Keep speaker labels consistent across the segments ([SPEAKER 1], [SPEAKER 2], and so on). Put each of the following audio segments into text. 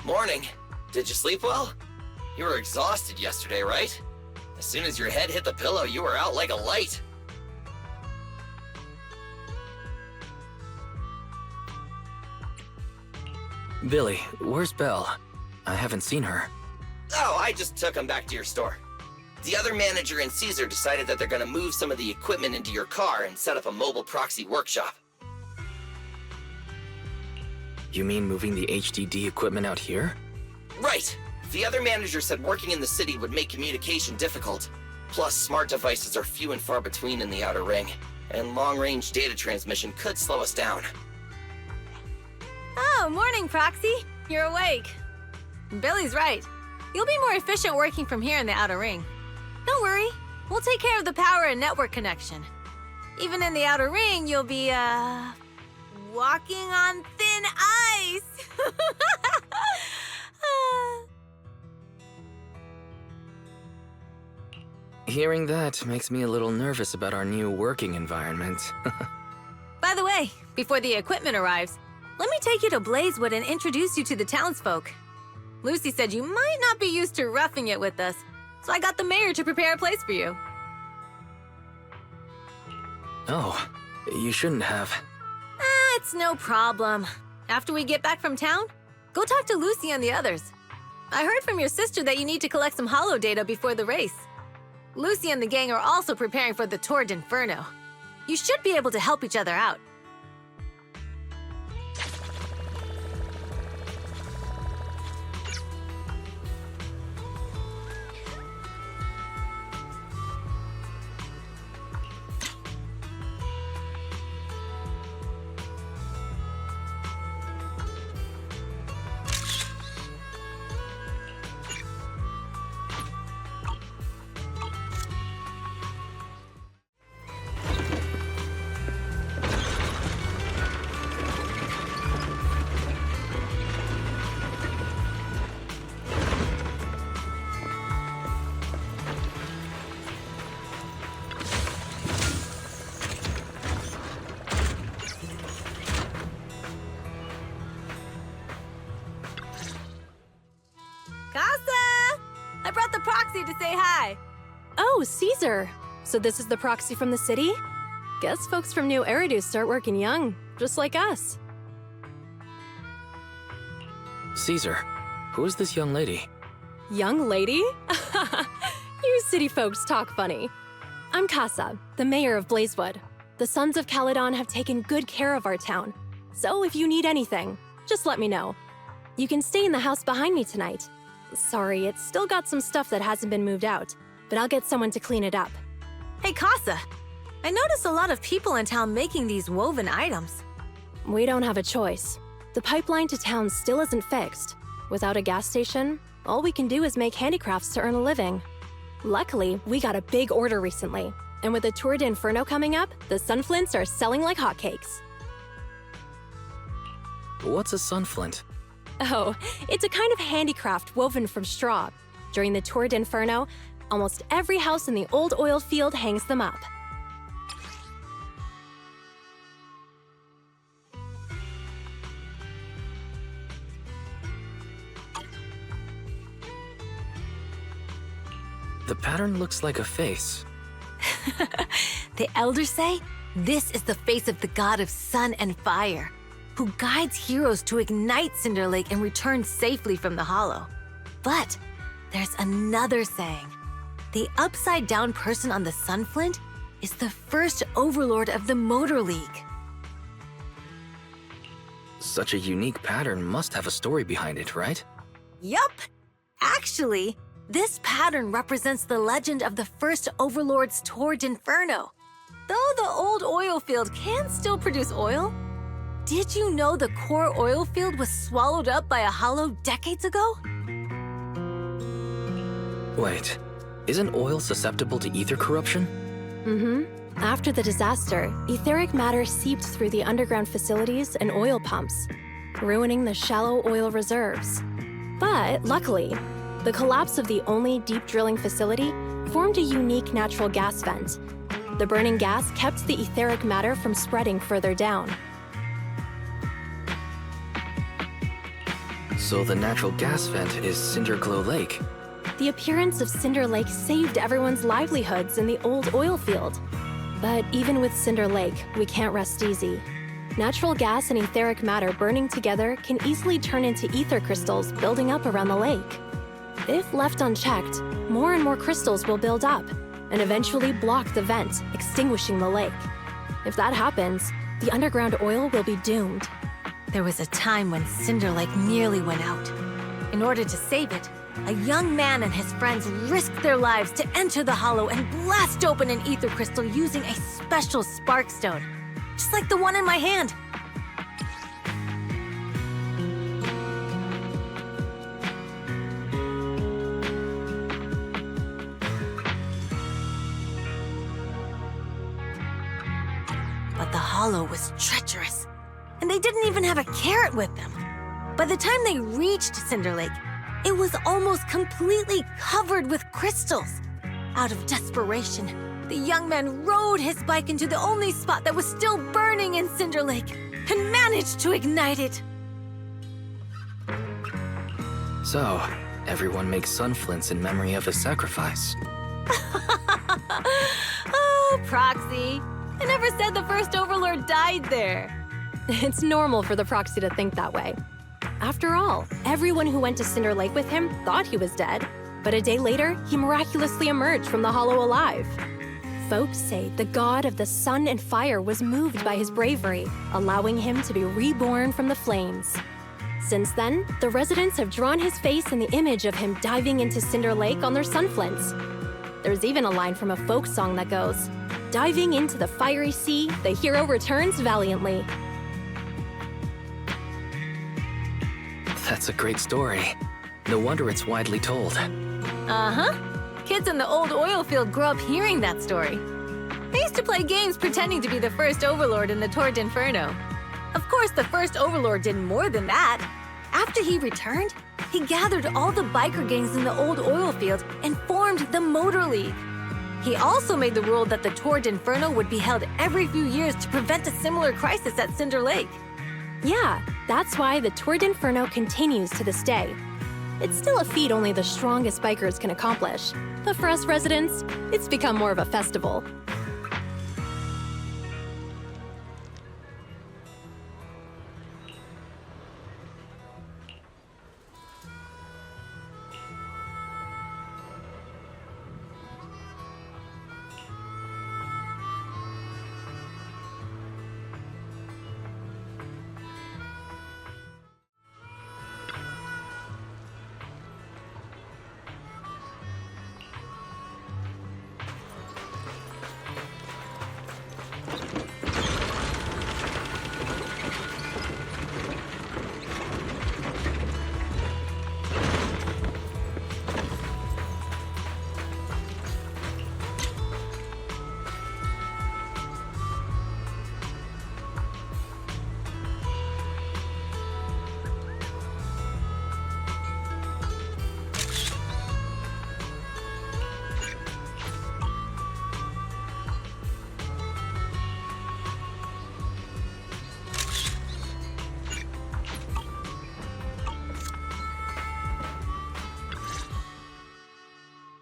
[SPEAKER 1] Morning. Did you sleep well? You were exhausted yesterday, right? As soon as your head hit the pillow, you were out like a light.
[SPEAKER 2] Billy, where's Belle? I haven't seen her.
[SPEAKER 1] Oh, I just took him back to your store. The other manager and Caesar decided that they're gonna move some of the equipment into your car and set up a mobile proxy workshop.
[SPEAKER 2] You mean moving the HDD equipment out here?
[SPEAKER 1] Right! The other manager said working in the city would make communication difficult. Plus, smart devices are few and far between in the Outer Ring, and long-range data transmission could slow us down.
[SPEAKER 3] Oh, morning, Proxy. You're awake. Billy's right. You'll be more efficient working from here in the Outer Ring. Don't worry, we'll take care of the power and network connection. Even in the Outer Ring, you'll be, walking on thin ice!
[SPEAKER 2] Hearing that makes me a little nervous about our new working environment.
[SPEAKER 3] By the way, before the equipment arrives, let me take you to Blazewood and introduce you to the townsfolk. Lucy said you might not be used to roughing it with us, so I got the mayor to prepare a place for you.
[SPEAKER 2] Oh, you shouldn't have.
[SPEAKER 3] It's no problem. After we get back from town, go talk to Lucy and the others. I heard from your sister that you need to collect some holo data before the race. Lucy and the gang are also preparing for the Tour d'Inferno. You should be able to help each other out. I brought the proxy to say hi.
[SPEAKER 4] Oh, Caesar. So this is the proxy from the city? Guess folks from New Eridu start working young, just like us.
[SPEAKER 2] Caesar, who is this young lady?
[SPEAKER 4] Young lady? You city folks talk funny. I'm Casa, the mayor of Blazewood. The Sons of Calydon have taken good care of our town. So if you need anything, just let me know. You can stay in the house behind me tonight. Sorry, it's still got some stuff that hasn't been moved out, but I'll get someone to clean it up.
[SPEAKER 3] Hey, Casa. I noticed a lot of people in town making these woven items.
[SPEAKER 4] We don't have a choice. The pipeline to town still isn't fixed. Without a gas station, all we can do is make handicrafts to earn a living. Luckily, we got a big order recently, and with the Tour d'Inferno coming up, the sunflints are selling like hotcakes.
[SPEAKER 2] What's a sunflint?
[SPEAKER 4] Oh, it's a kind of handicraft woven from straw. During the Tour d'Inferno, almost every house in the old oil field hangs them up.
[SPEAKER 2] The pattern looks like a face.
[SPEAKER 3] The elders say this is the face of the god of sun and fire, who guides heroes to ignite Cinder Lake and return safely from the hollow. But there's another saying. The upside-down person on the sunflint is the first overlord of the Motor League.
[SPEAKER 2] Such a unique pattern must have a story behind it, right?
[SPEAKER 3] Yup! Actually, this pattern represents the legend of the first overlord's Tour d'Inferno. Though the old oil field can still produce oil, did you know the core oil field was swallowed up by a hollow decades ago?
[SPEAKER 2] Wait, isn't oil susceptible to ether corruption?
[SPEAKER 4] Mm-hmm. After the disaster, etheric matter seeped through the underground facilities and oil pumps, ruining the shallow oil reserves. But luckily, the collapse of the only deep drilling facility formed a unique natural gas vent. The burning gas kept the etheric matter from spreading further down.
[SPEAKER 2] So the natural gas vent is Cinderglow Lake.
[SPEAKER 4] The appearance of Cinder Lake saved everyone's livelihoods in the old oil field. But even with Cinder Lake, we can't rest easy. Natural gas and etheric matter burning together can easily turn into ether crystals building up around the lake. If left unchecked, more and more crystals will build up and eventually block the vent, extinguishing the lake. If that happens, the underground oil will be doomed.
[SPEAKER 3] There was a time when Cinder Lake nearly went out. In order to save it, a young man and his friends risked their lives to enter the hollow and blast open an ether crystal using a special spark stone, just like the one in my hand. But the hollow was treacherous, and they didn't even have a carrot with them. By the time they reached Cinder Lake, it was almost completely covered with crystals. Out of desperation, the young man rode his bike into the only spot that was still burning in Cinder Lake and managed to ignite it.
[SPEAKER 2] So, everyone makes sunflints in memory of his sacrifice.
[SPEAKER 3] Oh, Proxy. I never said the first Overlord died there.
[SPEAKER 4] It's normal for the Proxy to think that way. After all, everyone who went to Cinder Lake with him thought he was dead, but a day later, he miraculously emerged from the hollow alive. Folks say the god of the sun and fire was moved by his bravery, allowing him to be reborn from the flames. Since then, the residents have drawn his face in the image of him diving into Cinder Lake on their sunflints. There's even a line from a folk song that goes, "Diving into the fiery sea, the hero returns valiantly."
[SPEAKER 2] That's a great story. No wonder it's widely told.
[SPEAKER 3] Uh-huh. Kids in the old oil field grew up hearing that story. They used to play games pretending to be the first Overlord in the Tord Inferno. Of course, the first Overlord did more than that. After he returned, he gathered all the biker gangs in the old oil field and formed the Motor League. He also made the rule that the Tord Inferno would be held every few years to prevent a similar crisis at Cinder Lake.
[SPEAKER 4] Yeah, that's why the Tord Inferno continues to this day. It's still a feat only the strongest bikers can accomplish, but for us residents, it's become more of a festival.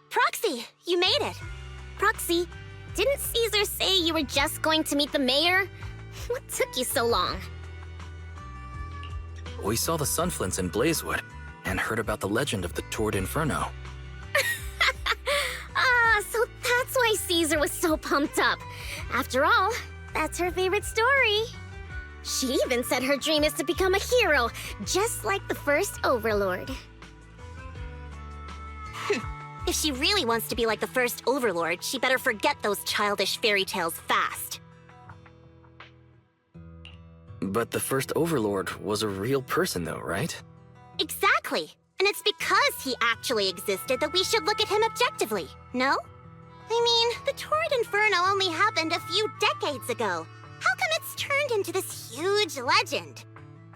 [SPEAKER 5] Proxy, you made it. Proxy, didn't Caesar say you were just going to meet the mayor? What took you so long?
[SPEAKER 2] We saw the sunflints in Blazewood and heard about the legend of the Tord Inferno.
[SPEAKER 5] So that's why Caesar was so pumped up. After all, that's her favorite story. She even said her dream is to become a hero, just like the first Overlord. If she really wants to be like the first Overlord, she better forget those childish fairy tales fast.
[SPEAKER 2] But the first Overlord was a real person though, right?
[SPEAKER 5] Exactly. And it's because he actually existed that we should look at him objectively, no? I mean, the Tord Inferno only happened a few decades ago. How come it's turned into this huge legend?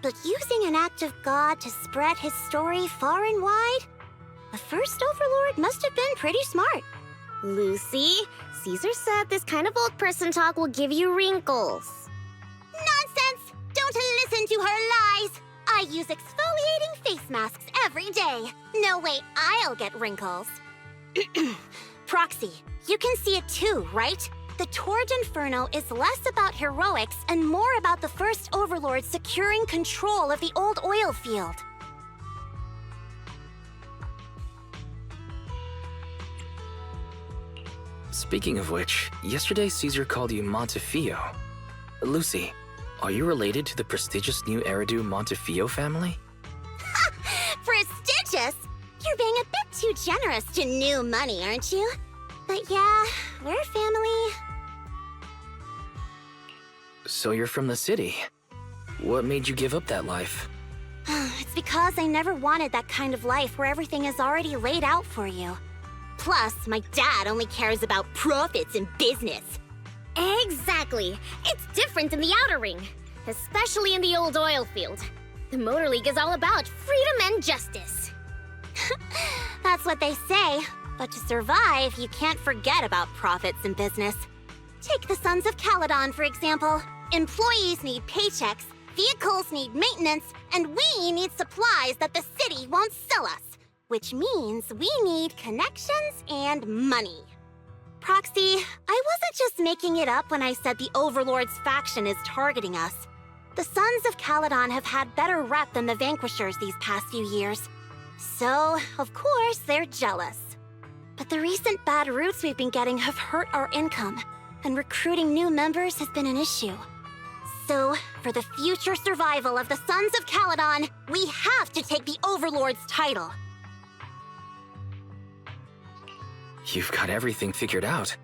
[SPEAKER 5] But using an act of God to spread his story far and wide? The first Overlord must have been pretty smart. Lucy, Caesar said this kind of old person talk will give you wrinkles. Nonsense! Don't listen to her lies! I use exfoliating face masks every day. No way I'll get wrinkles. Proxy, you can see it too, right? The Torrid Inferno is less about heroics and more about the First Overlord securing control of the old oil field.
[SPEAKER 2] Speaking of which, yesterday Caesar called you Montefiore. Lucy, are you related to the prestigious new Eridu Montefiore family?
[SPEAKER 5] Prestigious? You're being a bit too generous to new money, aren't you? But yeah, we're family.
[SPEAKER 2] So you're from the city. What made you give up that life?
[SPEAKER 5] It's because I never wanted that kind of life where everything is already laid out for you. Plus, my dad only cares about profits and business.
[SPEAKER 6] Exactly. It's different in the Outer Ring, especially in the old oil field. The Motor League is all about freedom and justice.
[SPEAKER 5] That's what they say. But to survive, you can't forget about profits and business. Take the Sons of Calydon, for example. Employees need paychecks, vehicles need maintenance, and we need supplies that the city won't sell us. Which means we need connections and money. Proxy, I wasn't just making it up when I said the Overlord's faction is targeting us. The Sons of Calydon have had better rep than the Vanquishers these past few years. So, of course, they're jealous. But the recent bad routes we've been getting have hurt our income, and recruiting new members has been an issue. So, for the future survival of the Sons of Calydon, we have to take the Overlord's title.
[SPEAKER 2] You've got everything figured out.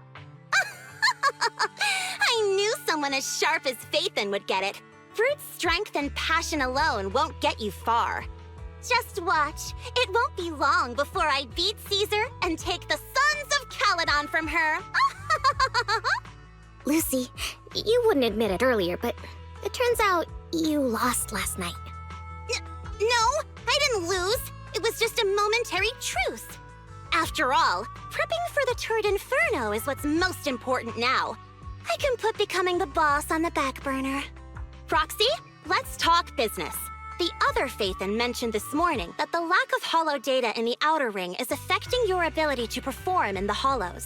[SPEAKER 5] I knew someone as sharp as Phaethon would get it. Brute strength and passion alone won't get you far. Just watch. It won't be long before I beat Caesar and take the Sons of Calydon from her.
[SPEAKER 6] Lucy, you wouldn't admit it earlier, but it turns out you lost last night.
[SPEAKER 5] No, I didn't lose. It was just a momentary truce. After all, prepping for the Torrid Inferno is what's most important now. I can put becoming the boss on the back burner. Proxy, let's talk business. The other Phaethon mentioned this morning that the lack of hollow data in the Outer Ring is affecting your ability to perform in the hollows.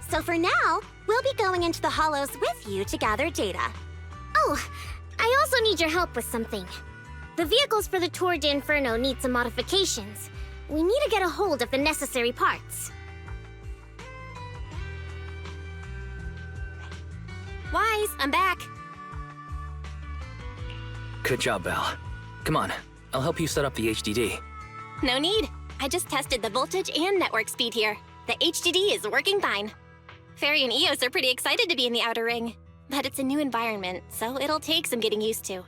[SPEAKER 5] So for now, we'll be going into the hollows with you to gather data.
[SPEAKER 6] Oh, I also need your help with something. The vehicles for the Torrid Inferno need some modifications. We need to get a hold of the necessary parts.
[SPEAKER 4] Wise, I'm back.
[SPEAKER 2] Good job, Belle. Come on, I'll help you set up the HDD.
[SPEAKER 7] No need. I just tested the voltage and network speed here. The HDD is working fine. Fairy and Eos are pretty excited to be in the Outer Ring, but it's a new environment, so it'll take some getting used to.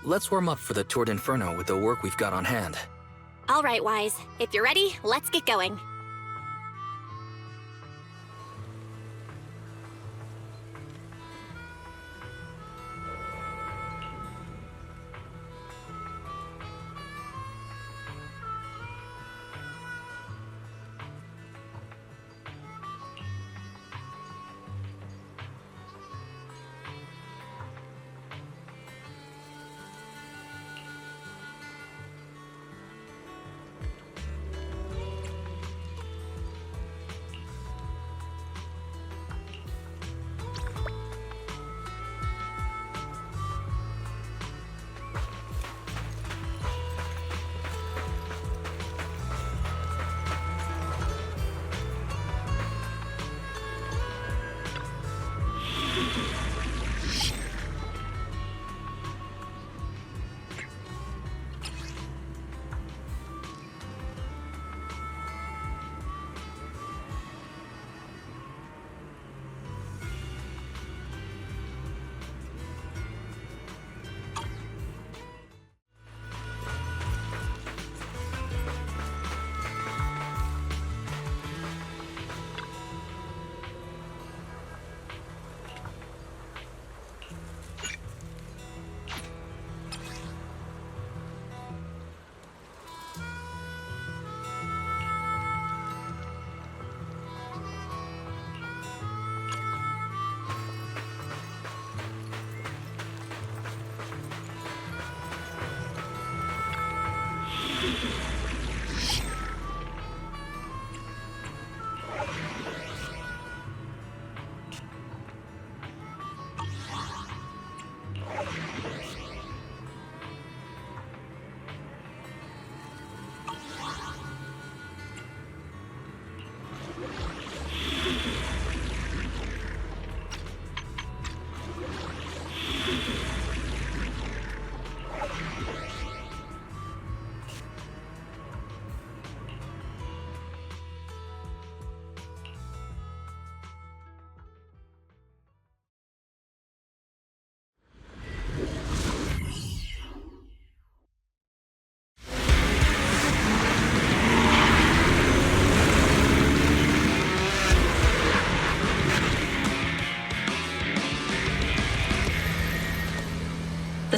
[SPEAKER 2] Let's warm up for the Torrid Inferno with the work we've got on hand.
[SPEAKER 7] All right, Wise. If you're ready, let's get going.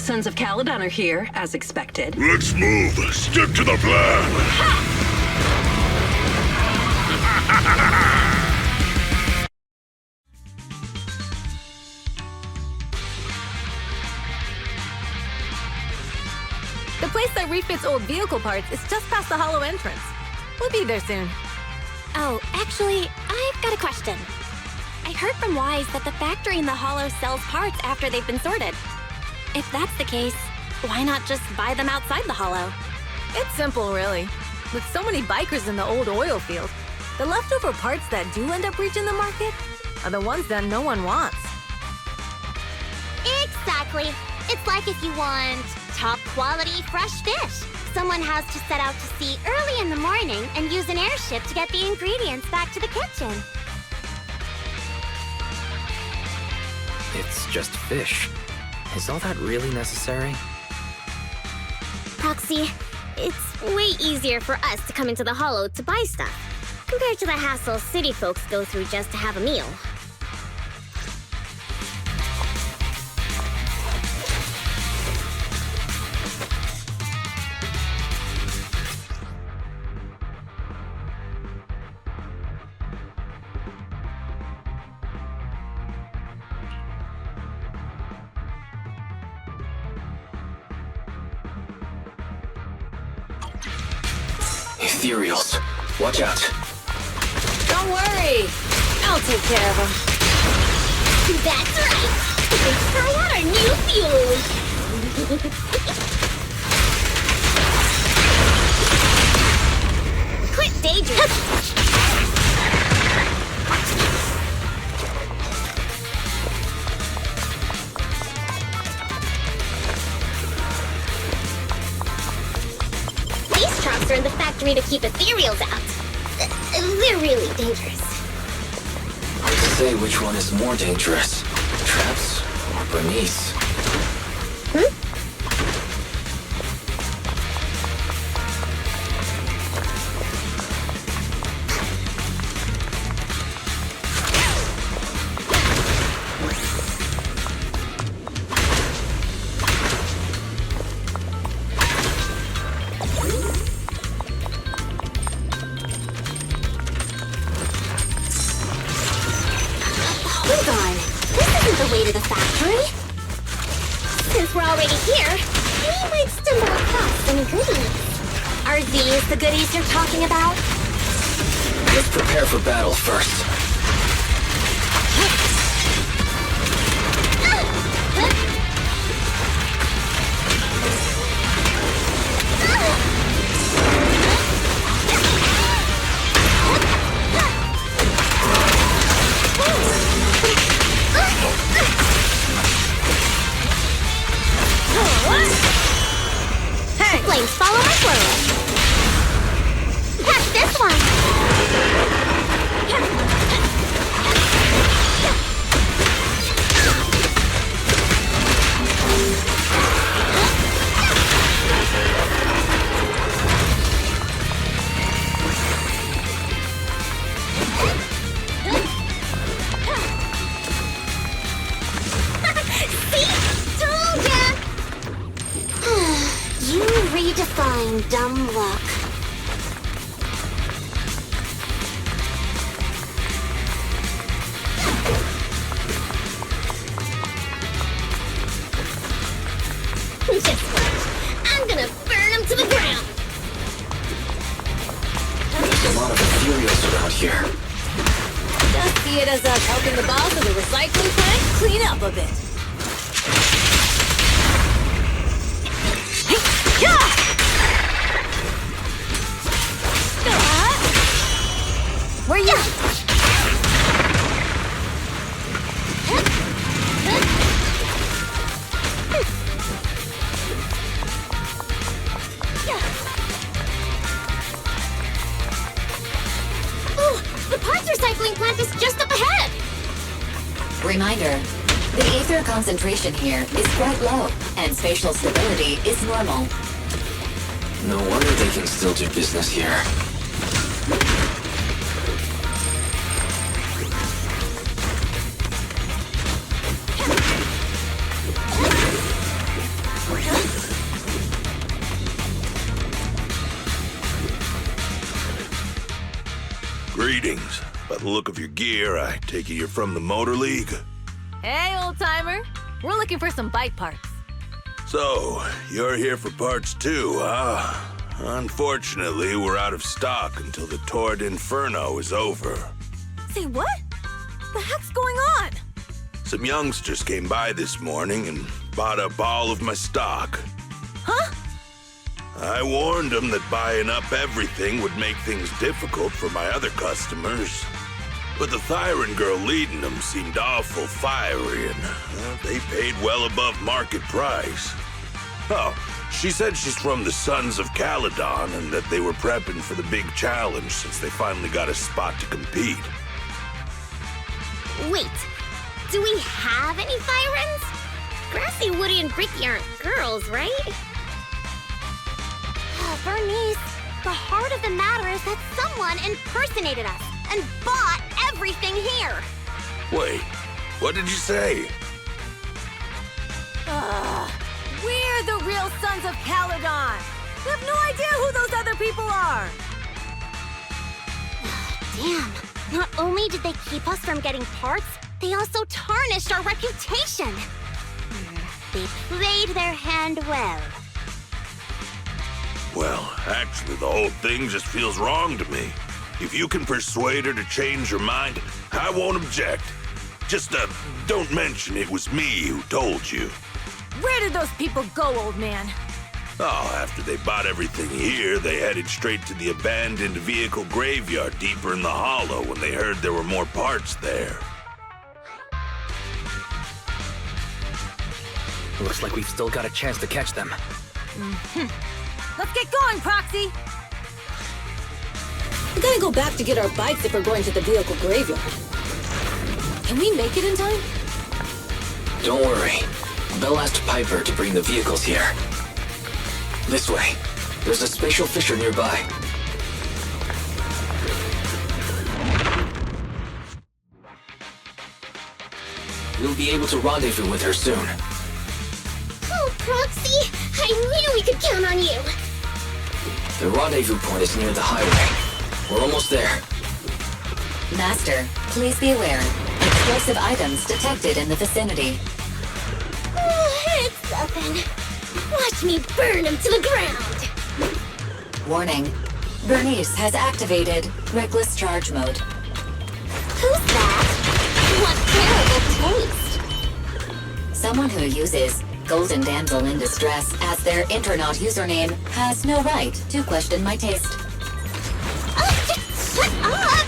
[SPEAKER 8] Sons of Calydon are here, as expected.
[SPEAKER 9] Let's move. Stick to the plan.
[SPEAKER 3] The place that refits old vehicle parts is just past the hollow entrance. We'll be there soon.
[SPEAKER 7] Oh, actually, I've got a question. I heard from Wise that the factory in the Hollow sells parts after they've been sorted. If that's the case, why not just buy them outside the Hollow?
[SPEAKER 3] It's simple, really. With so many bikers in the old oil field, the leftover parts that do end up reaching the market are the ones that no one wants.
[SPEAKER 5] Exactly. It's like if you want top quality fresh fish. Someone has to set out to sea early in the morning and use an airship to get the ingredients back to the kitchen.
[SPEAKER 2] It's just fish. Is all that really necessary?
[SPEAKER 6] Proxy, it's way easier for us to come into the Hollow to buy stuff, compared to the hassle city folks go through just to have a meal.
[SPEAKER 2] Ethereals. Watch out.
[SPEAKER 3] Don't worry. I'll take care of them.
[SPEAKER 6] That's right! Try out our new fuel! Quit daydreaming! These trucks are in the factory to keep ethereals out. They're really dangerous.
[SPEAKER 2] Hard to say which one is more dangerous. Traps or Bernice?
[SPEAKER 6] Hold on. This isn't the way to the factory. Since we're already here, we might stumble across some goodies. Are these the goodies you're talking about?
[SPEAKER 2] Let's prepare for battle first.
[SPEAKER 6] Flames follow my flow. Catch this one. See? Told ya! You redefine dumb luck. Just watch. I'm gonna burn them to the ground.
[SPEAKER 2] There's a lot of Ethereals around here.
[SPEAKER 3] Just see it as us helping the boss of the recycling plant clean up a bit. Where you?
[SPEAKER 6] Oh, the parts recycling plant is just up ahead.
[SPEAKER 10] Reminder, the ether concentration here is quite low, and spatial stability is normal.
[SPEAKER 2] No wonder they can still do business here.
[SPEAKER 9] Greetings. By the look of your gear, I take it you're from the Motor League?
[SPEAKER 3] Hey, old-timer. We're looking for some bike parts.
[SPEAKER 9] So, you're here for parts too, huh? Unfortunately, we're out of stock until the Torrid Inferno is over.
[SPEAKER 3] Say what? The heck's going on?
[SPEAKER 9] Some youngsters came by this morning and bought up all of my stock.
[SPEAKER 3] Huh?
[SPEAKER 9] I warned them that buying up everything would make things difficult for my other customers. But the Thiren girl leading them seemed awful fiery, and they paid well above market price. Oh, she said she's from the Sons of Calydon and that they were prepping for the big challenge since they finally got a spot to compete.
[SPEAKER 6] Wait, do we have any Thyrens? Grassy, Woody, and Bricky aren't girls, right?
[SPEAKER 5] Bernice, the heart of the matter is that someone impersonated us and bought everything here.
[SPEAKER 9] Wait, what did you say?
[SPEAKER 3] We're the real Sons of Calydon. We have no idea who those other people are.
[SPEAKER 5] Damn. Not only did they keep us from getting parts, they also tarnished our reputation. They played their hand well.
[SPEAKER 9] Well, actually, the whole thing just feels wrong to me. If you can persuade her to change her mind, I won't object. Just, don't mention it was me who told you.
[SPEAKER 3] Where did those people go, old man?
[SPEAKER 9] Oh, after they bought everything here, they headed straight to the abandoned vehicle graveyard deeper in the hollow when they heard there were more parts there.
[SPEAKER 2] Looks like we've still got a chance to catch them.
[SPEAKER 3] Let's get going, Proxy!
[SPEAKER 11] We gotta go back to get our bikes if we're going to the vehicle graveyard. Can we make it in time?
[SPEAKER 2] Don't worry. Belle asked Piper to bring the vehicles here. This way. There's a spatial fissure nearby. We'll be able to rendezvous with her soon.
[SPEAKER 6] Oh, Proxy! I knew we could count on you!
[SPEAKER 2] The rendezvous point is near the highway. We're almost there.
[SPEAKER 10] Master, please be aware. Explosive items detected in the vicinity.
[SPEAKER 6] Oh, it's nothing. Watch me burn him to the ground!
[SPEAKER 10] Warning. Bernice has activated Reckless Charge Mode.
[SPEAKER 6] Who's that? What terrible taste!
[SPEAKER 10] Someone who uses Golden Damsel in Distress as their Intronaut username has no right to question my taste.
[SPEAKER 6] Shut up!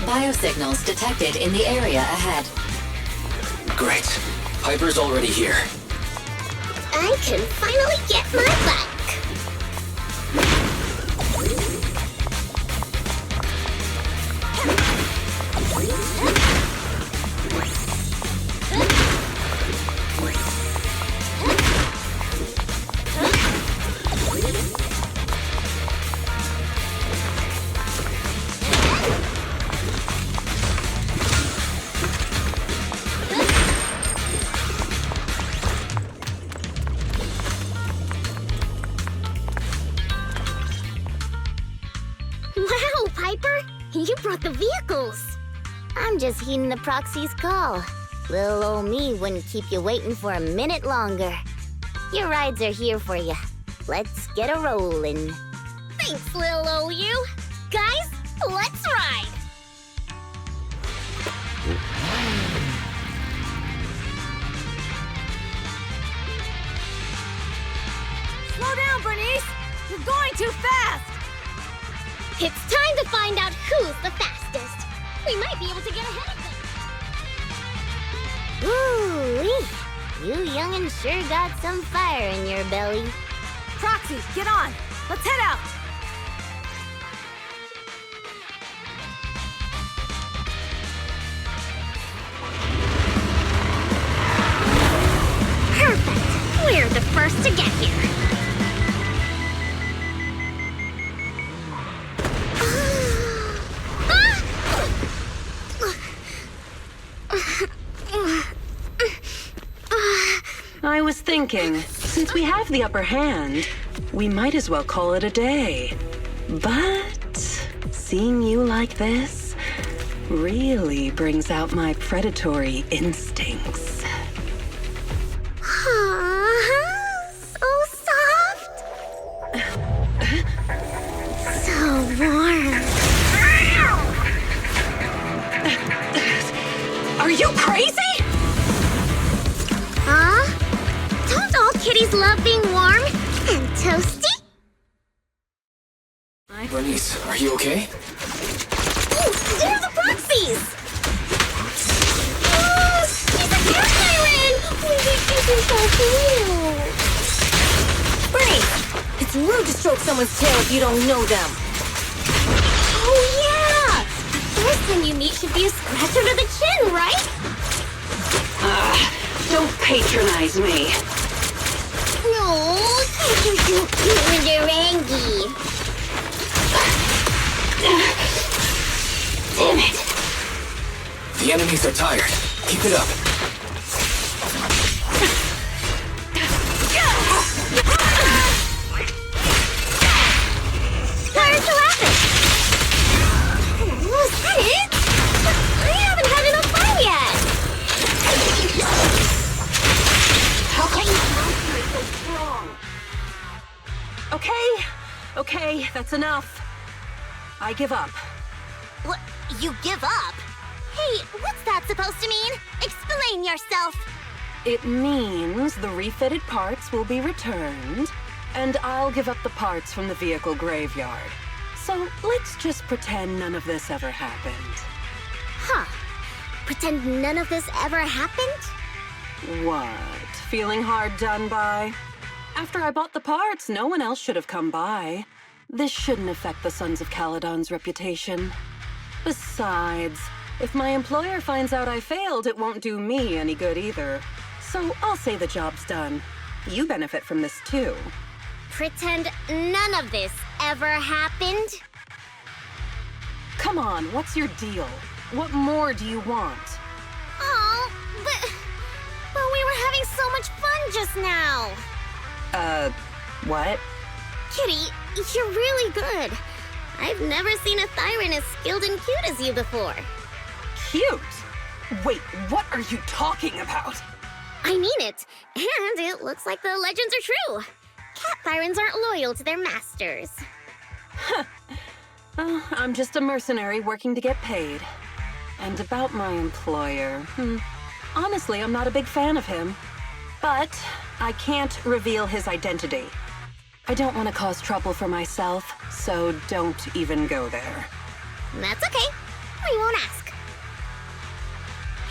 [SPEAKER 10] Biosignals detected in the area ahead.
[SPEAKER 2] Great. Piper's already here.
[SPEAKER 6] I can finally get my bike!
[SPEAKER 5] vehicles. I'm just heeding the Proxies' call. Little old me wouldn't keep you waiting for a minute longer. Your rides are here for you. Let's get a rollin'. Thanks, little old you. Guys, let's ride!
[SPEAKER 3] Slow down, Bernice! You're going too fast!
[SPEAKER 6] It's time to find out who's the fastest. We might be able to get ahead of them.
[SPEAKER 5] Ooh-wee. You young'uns sure got some fire in your belly.
[SPEAKER 3] Proxies, get on! Let's head out!
[SPEAKER 6] Perfect. We're the first to get here.
[SPEAKER 8] I was thinking, since we have the upper hand, we might as well call it a day. But seeing you like this really brings out my predatory instincts.
[SPEAKER 6] So soft. So warm.
[SPEAKER 8] Are you crazy?
[SPEAKER 6] Huh? Don't all kitties love being warm and toasty?
[SPEAKER 2] Bernice, are you okay?
[SPEAKER 6] Ooh, they're the Proxies! He's a Cat Thiren! We think he's so cool!
[SPEAKER 3] Bernice! It's rude to stroke someone's tail if you don't know them.
[SPEAKER 6] Oh yeah! First thing you meet should be a scratch under the chin, right?
[SPEAKER 8] Don't patronize me.
[SPEAKER 6] No, you're so cute when you're angry.
[SPEAKER 8] Damn it.
[SPEAKER 2] The enemies are tired. Keep it up.
[SPEAKER 6] Where's the weapon? Was that it? I haven't had enough fun yet.
[SPEAKER 8] How come you're so strong? Okay, that's enough. I give up.
[SPEAKER 5] What? You give up? Hey, what's that supposed to mean? Explain yourself.
[SPEAKER 8] It means the refitted parts will be returned, and I'll give up the parts from the vehicle graveyard. So let's just pretend none of this ever happened.
[SPEAKER 6] Huh. Pretend none of this ever happened?
[SPEAKER 8] What? Feeling hard done by? After I bought the parts, no one else should have come by. This shouldn't affect the Sons of Calydon's reputation. Besides, if my employer finds out I failed, it won't do me any good either. So I'll say the job's done. You benefit from this too.
[SPEAKER 6] Pretend none of this ever happened?
[SPEAKER 8] Come on, what's your deal? What more do you want?
[SPEAKER 6] Oh, but we were having so much fun just now.
[SPEAKER 8] What?
[SPEAKER 6] Kitty, you're really good. I've never seen a Thiren as skilled and cute as you before.
[SPEAKER 8] Cute? Wait, what are you talking about?
[SPEAKER 6] I mean it, and it looks like the legends are true. Cat Thirens aren't loyal to their masters.
[SPEAKER 8] Oh, I'm just a mercenary working to get paid. And about my employer, honestly, I'm not a big fan of him. But I can't reveal his identity. I don't want to cause trouble for myself, so don't even go there.
[SPEAKER 6] That's okay. We won't ask.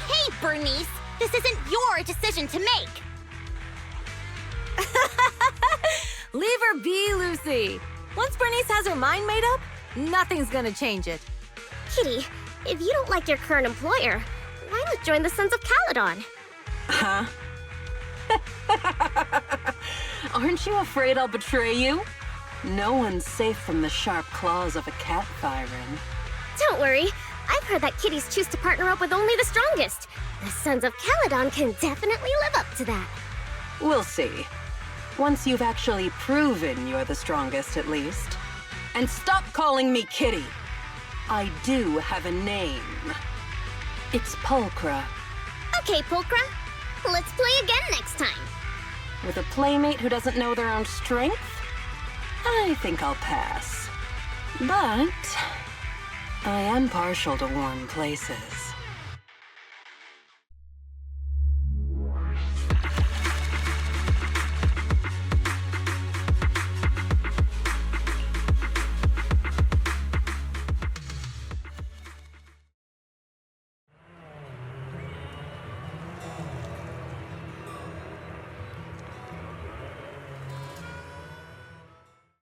[SPEAKER 5] Hey, Bernice, this isn't your decision to make.
[SPEAKER 3] Leave her be, Lucy. Once Bernice has her mind made up, nothing's gonna change it.
[SPEAKER 6] Kitty, if you don't like your current employer, why not join the Sons of Calydon?
[SPEAKER 8] Huh? Aren't you afraid I'll betray you? No one's safe from the sharp claws of a Cat Thiren.
[SPEAKER 6] Don't worry. I've heard that kitties choose to partner up with only the strongest. The Sons of Calydon can definitely live up to that.
[SPEAKER 8] We'll see. Once you've actually proven you're the strongest, at least. And stop calling me Kitty. I do have a name. It's Pulchra.
[SPEAKER 6] Okay, Pulchra. Let's play again next time.
[SPEAKER 8] With a playmate who doesn't know their own strength? I think I'll pass. But I am partial to warm places.